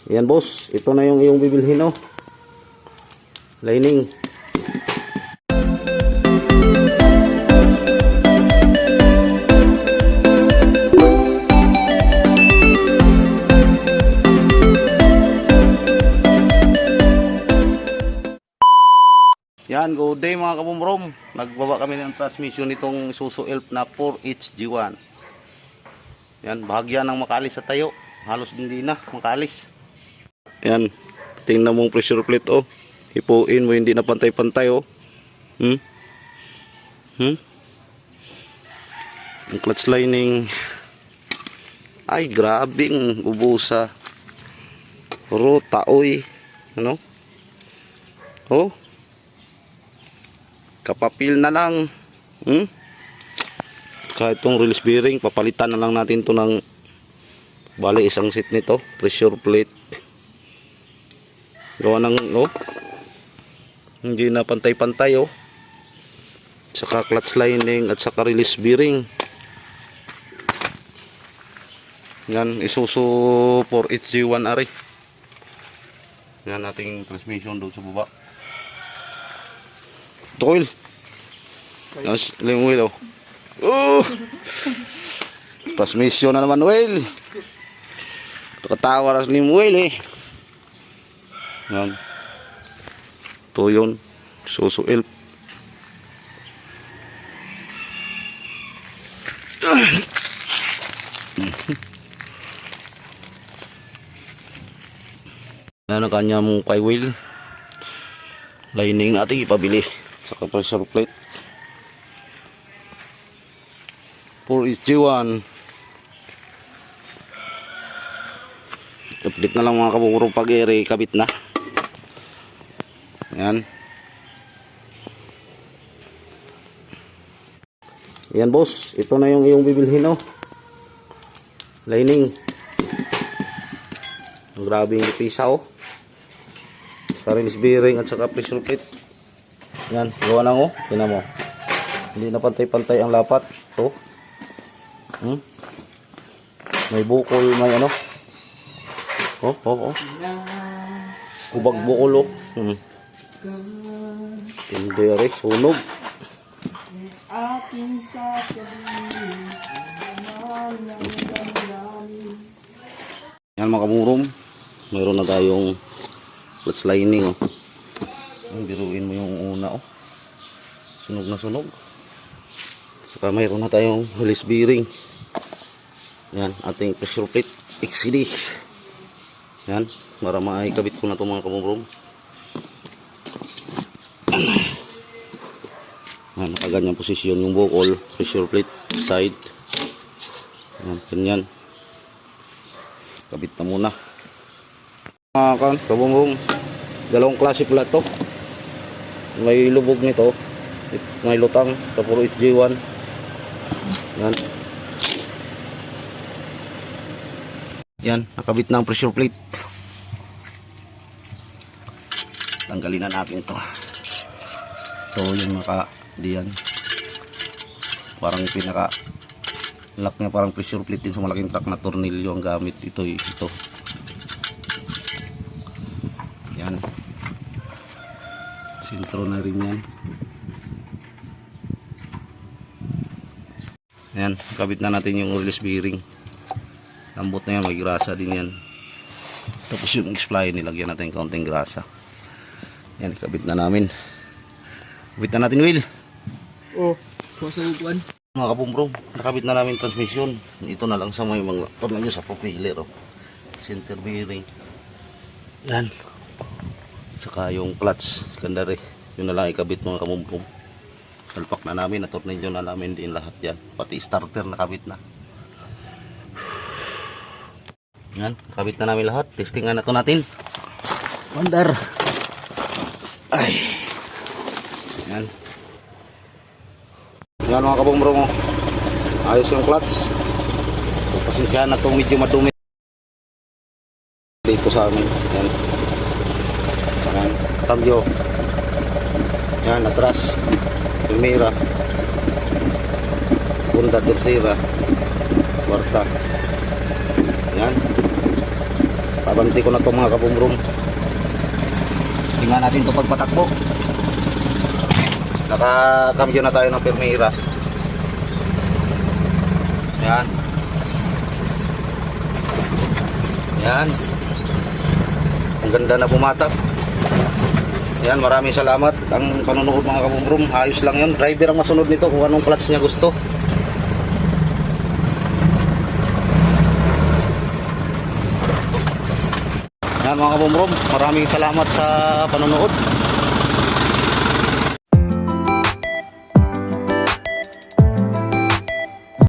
Yan boss, ito na yung iyong bibilhin oh. Lining. Yan, good day mga kabumrom. Nagbaba kami ng transmission nitong Isuzu Elf na 4HG1. Yan, bahagya ng makaalis sa tayo. Halos hindi na makaalis. Yan, tingnan mong pressure plate oh. Hipuin mo, hindi na pantay-pantay oh. Ang clutch lining. Ay, grabing ubusa. Puro taoy. Ano? Oh. Kapapil na lang. Kahit itong release bearing, papalitan na lang natin to ng bali isang set nito, pressure plate. Gawa ng hindi na pantay-pantay oh. Saka clutch lining at saka release bearing. Yan, Isuzu 4HG1 ari. Yan ating transmission doon sa baba. Oil. Yes, ling wheel oh. Oh! Transmission na naman wheel. Katawa ras lim wheel eh. Yan. Ito yun. Isuzu Elf. Yan ang kanyang kay wheel. Lining natin ipabili. Saka pressure plate 4HG1. Update na lang mga kaburo pag kabit na. Yan. Yan boss, ito na yung iyong bibilhin oh. Lining. Ang grabing pisa oh. Sa release bearing at saka pressure plate. Yan, gawa na oh. Tingnan mo. Hindi na pantay-pantay ang lapat. Ito. May bukol, may ano. Oh. Kubag bukol oh. Hindi rin, sunog. Yan mga kamurom. Mayroon na tayong clutch lining oh. Biruin mo yung una oh. Sunog na sunog. Saka mayroon na tayong release bearing. Yan, ating pressure plate XCD. Yan, para maikabit ko na ito mga kamurom. Yan, nakaganyang posisyon yung bukol, pressure plate side. Yan, ganyan. Kabit na muna. Mga kamurom, dalawang klase pala ito. May lubog nito, may lutang sa 4HG1. Yan. Yan, nakabit na ang pressure plate. Tanggalin na natin ito. Ito yung diyan. Parang pinaka lock niya, parang pressure plate din sa malaking truck na tornilyo ang gamit. Ito. Yan. Sintro na rin yan. Ayan, kabit na natin yung release bearing. Lambot na yan, may grasa din yan. Tapos yung X-Fly, nilagyan natin kaunting grasa. Ayan, kabit na namin. Kabit na natin wheel. Oh, masagupan. Mga kapumbro, nakabit na namin transmission. Ito na lang sa mga tornilyo sa propeller oh. Center bearing. Yan. Saka yung clutch, secondary. Yun na lang ikabit mga kamumbro. Salpak na namin, natornilyo na namin din lahat yan. Pati starter nakabit na. Yan, nakabit na namin lahat. Testingan na to natin. Mandar. Ay. Yan. Yan mga kabumbro mo. Ayos yung clutch. Pasensya na itong medyo madumi dito sa amin. Yan. Yan. Cambio. Yan, atras. Primera. Segunda, tercera. Cuarta. Yan. Abanti ko na to mga kabumrom. Tingnan natin to pagpatakbo. Nakakambyo na tayo ng Permira. Yan. Yan. Ang ganda na bumatak. Yan, maraming salamat. Ang panonood mga kabumrom, ayos lang yun. Driver ang masunod nito kung anong clutch niya gusto. Yan mga kabumrom, maraming salamat sa panonood.